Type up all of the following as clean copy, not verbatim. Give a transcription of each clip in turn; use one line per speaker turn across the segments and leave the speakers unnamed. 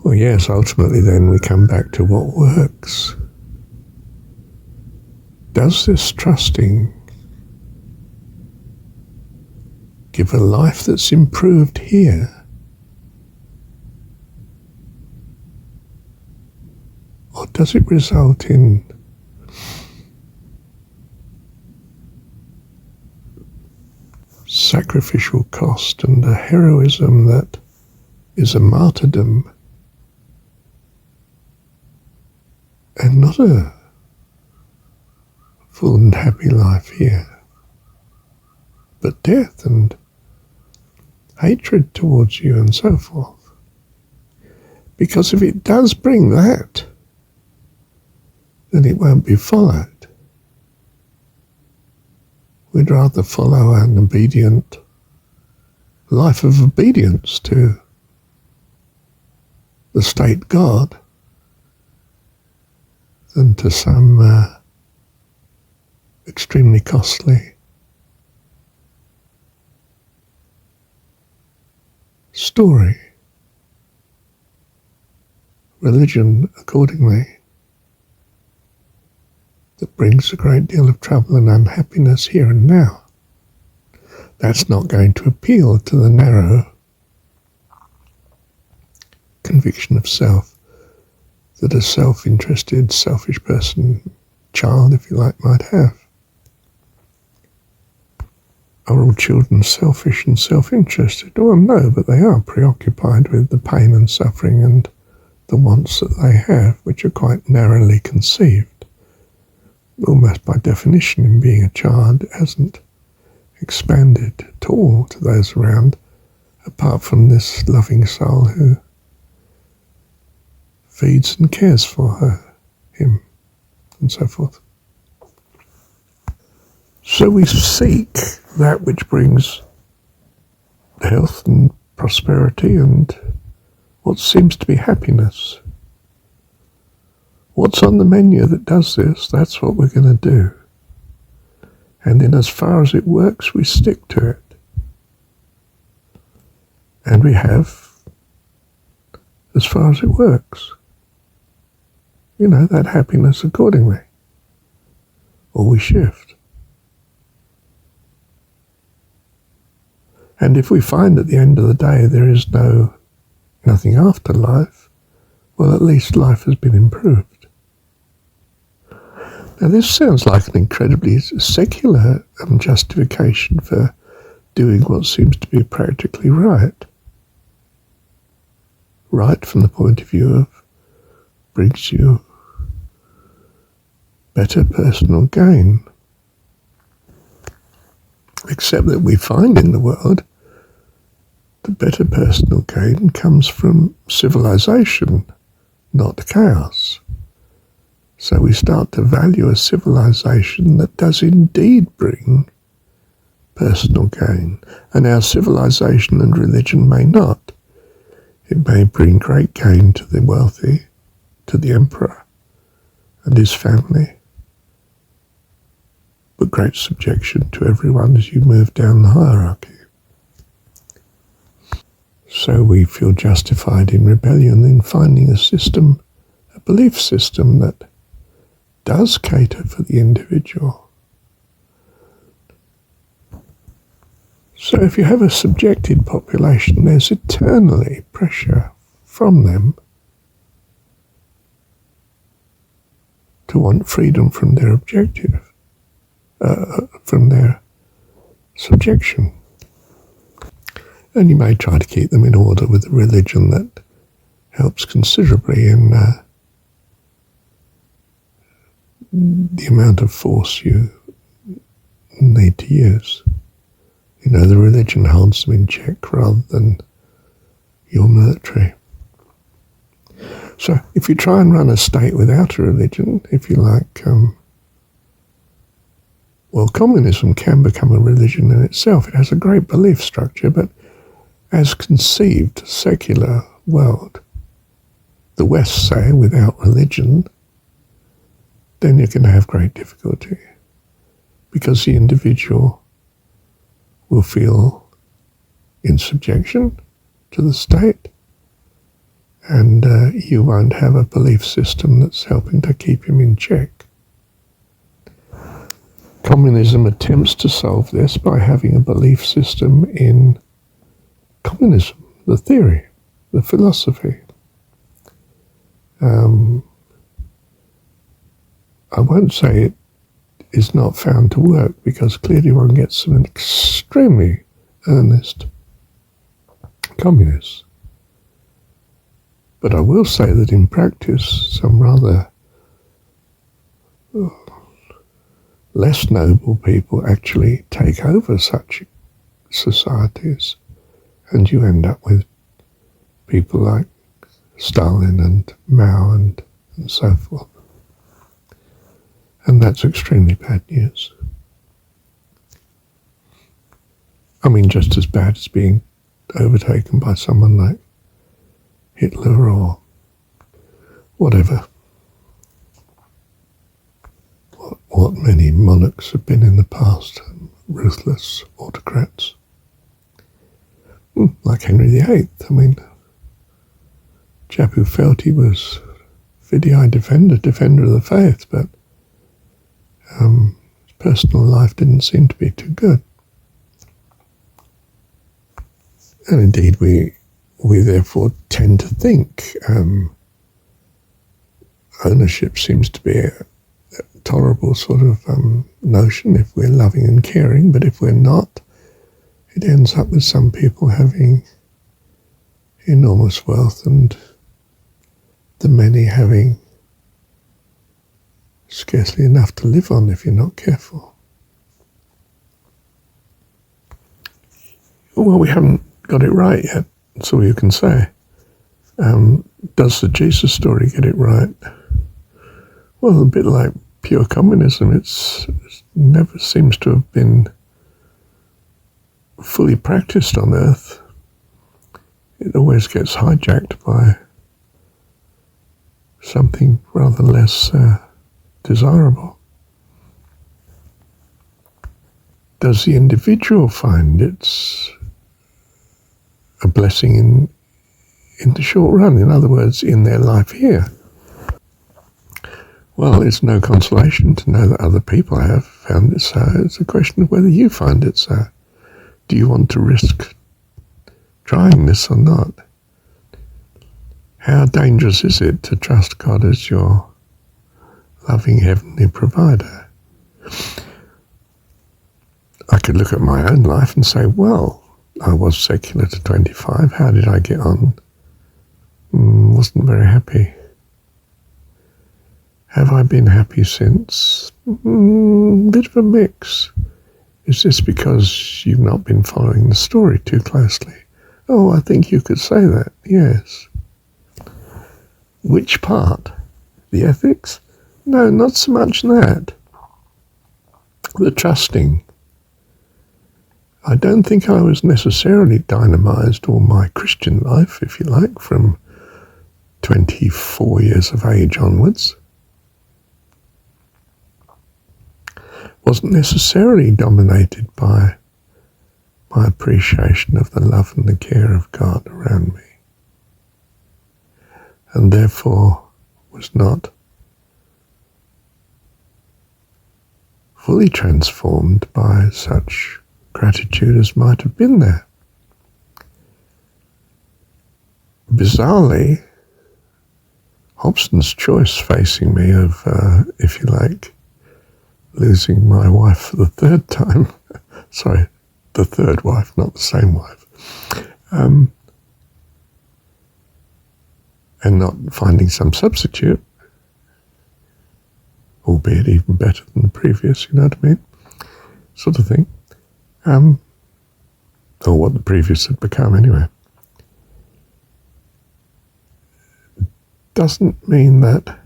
Well, yes, ultimately then we come back to what works. Does this trusting give a life that's improved here? Or does it result in sacrificial cost and a heroism that is a martyrdom and not a full and happy life here, but death and hatred towards you and so forth? Because if it does bring that, then it won't be followed. We'd rather follow an obedient life of obedience to the state God than to some extremely costly story. Religion, accordingly, that brings a great deal of trouble and unhappiness here and now. That's not going to appeal to the narrow conviction of self that a self-interested, selfish person, child, if you like, might have. Are all children selfish and self-interested? Well, no, but they are preoccupied with the pain and suffering and the wants that they have, which are quite narrowly conceived. Almost by definition, in being a child, it hasn't expanded at all to those around, apart from this loving soul who feeds and cares for her, him, and so forth. So we seek that which brings health and prosperity and what seems to be happiness. What's on the menu that does this, that's what we're going to do. And in as far as it works, we stick to it. And we have, as far as it works, that happiness accordingly. Or we shift. And if we find at the end of the day there is nothing after life, well, at least life has been improved. Now, this sounds like an incredibly secular justification for doing what seems to be practically right. Right from the point of view of brings you better personal gain. Except that we find in the world the better personal gain comes from civilization, not chaos. So we start to value a civilization that does indeed bring personal gain. And our civilization and religion may not. It may bring great gain to the wealthy, to the emperor and his family, but great subjection to everyone as you move down the hierarchy. So we feel justified in rebellion in finding a system, a belief system that does cater for the individual. So if you have a subjected population, there's eternally pressure from them to want freedom from their objective, from their subjection. And you may try to keep them in order with a religion that helps considerably in the amount of force you need to use. The religion holds them in check rather than your military. So if you try and run a state without a religion, if you like, communism can become a religion in itself. It has a great belief structure, but as conceived, secular world, the West say, without religion, then you're going to have great difficulty because the individual will feel in subjection to the state and you won't have a belief system that's helping to keep him in check. Communism attempts to solve this by having a belief system in communism, the theory, the philosophy. I won't say it is not found to work, because clearly one gets some extremely earnest communists. But I will say that in practice, some rather less noble people actually take over such societies, and you end up with people like Stalin and Mao and so forth. And that's extremely bad news. I mean, just as bad as being overtaken by someone like Hitler or whatever. What many monarchs have been in the past, ruthless autocrats. Like Henry VIII. I mean, chap who felt he was fidei defender of the faith, but his personal life didn't seem to be too good. And indeed, we therefore tend to think ownership seems to be a tolerable sort of notion if we're loving and caring, but if we're not, it ends up with some people having enormous wealth and the many having scarcely enough to live on if you're not careful. Well, we haven't got it right yet, that's all you can say. Does the Jesus story get it right? Well, a bit like pure communism, it never seems to have been fully practiced on Earth. It always gets hijacked by something rather less desirable. Does the individual find it's a blessing in the short run? In other words, in their life here? Well, it's no consolation to know that other people have found it so. It's a question of whether you find it so. Do you want to risk trying this or not? How dangerous is it to trust God as your loving heavenly provider? I could look at my own life and say, well, I was secular to 25. How did I get on? Wasn't very happy. Have I been happy since? Bit of a mix. Is this because you've not been following the story too closely? Oh, I think you could say that, yes. Which part? The ethics? No, not so much that. The trusting. I don't think I was necessarily dynamized all my Christian life, if you like, from 24 years of age onwards. Wasn't necessarily dominated by my appreciation of the love and the care of God around me, and therefore was not fully transformed by such gratitude as might have been there. Bizarrely, Hobson's choice facing me of, if you like, losing my wife for the third time, sorry, the third wife, not the same wife, and not finding some substitute, albeit even better than the previous, you know what I mean, sort of thing, or what the previous had become anyway, doesn't mean that,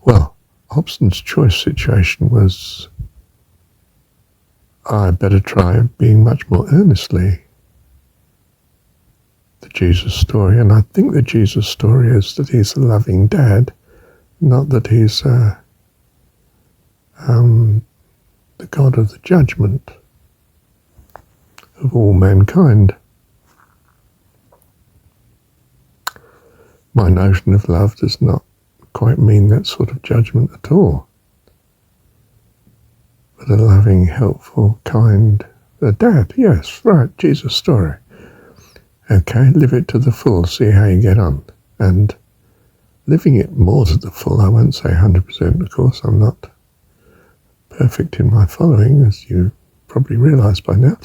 well, Hobson's choice situation was, I better try being much more earnestly the Jesus story. And I think the Jesus story is that he's a loving dad, not that he's the God of the judgment of all mankind. My notion of love does not quite mean that sort of judgment at all. But a loving, helpful, kind dad, yes, right, Jesus story. Okay, live it to the full, see how you get on. And living it more to the full, I won't say 100%, of course, I'm not perfect in my following, as you probably realise by now,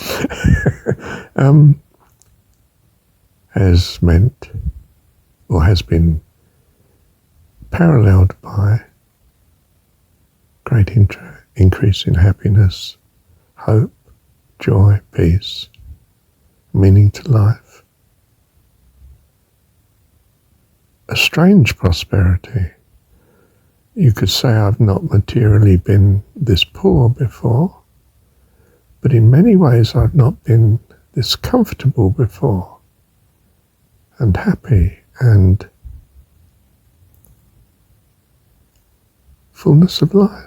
has meant, or has been paralleled by great increase in happiness, hope, joy, peace, meaning to life. A strange prosperity. You could say I've not materially been this poor before, but in many ways I've not been this comfortable before, and happy, and fullness of life.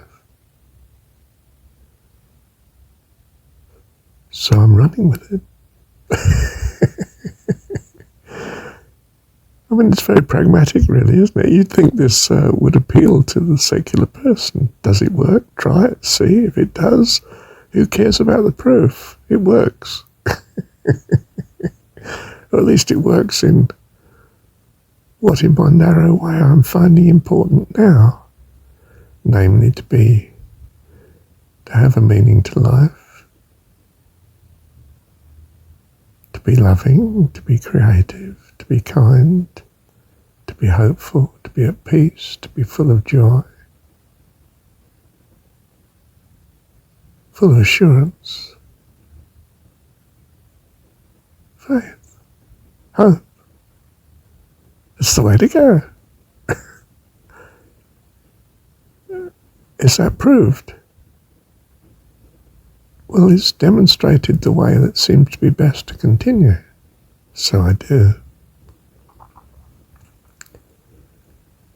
So I'm running with it. I mean, it's very pragmatic, really, isn't it? You'd think this would appeal to the secular person. Does it work? Try it, see. If it does, who cares about the proof? It works. Or at least it works in what, in my narrow way, I'm finding important now. Namely, to have a meaning to life, to be loving, to be creative, to be kind, to be hopeful, to be at peace, to be full of joy, full of assurance, faith, hope. It's the way to go. Is that proved? Well, it's demonstrated the way that seems to be best to continue. So I do.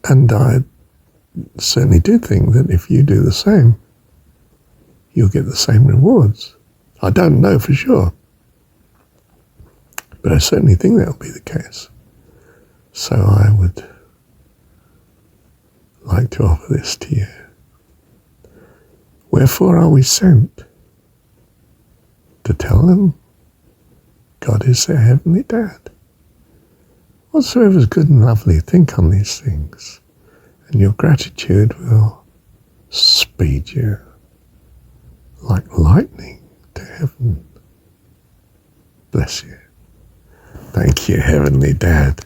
And I certainly do think that if you do the same, you'll get the same rewards. I don't know for sure, but I certainly think that'll be the case. So I would like to offer this to you. Wherefore are we sent? To tell them God is their heavenly dad. Whatsoever is good and lovely, think on these things, and your gratitude will speed you like lightning to heaven. Bless you. Thank you, Heavenly Dad.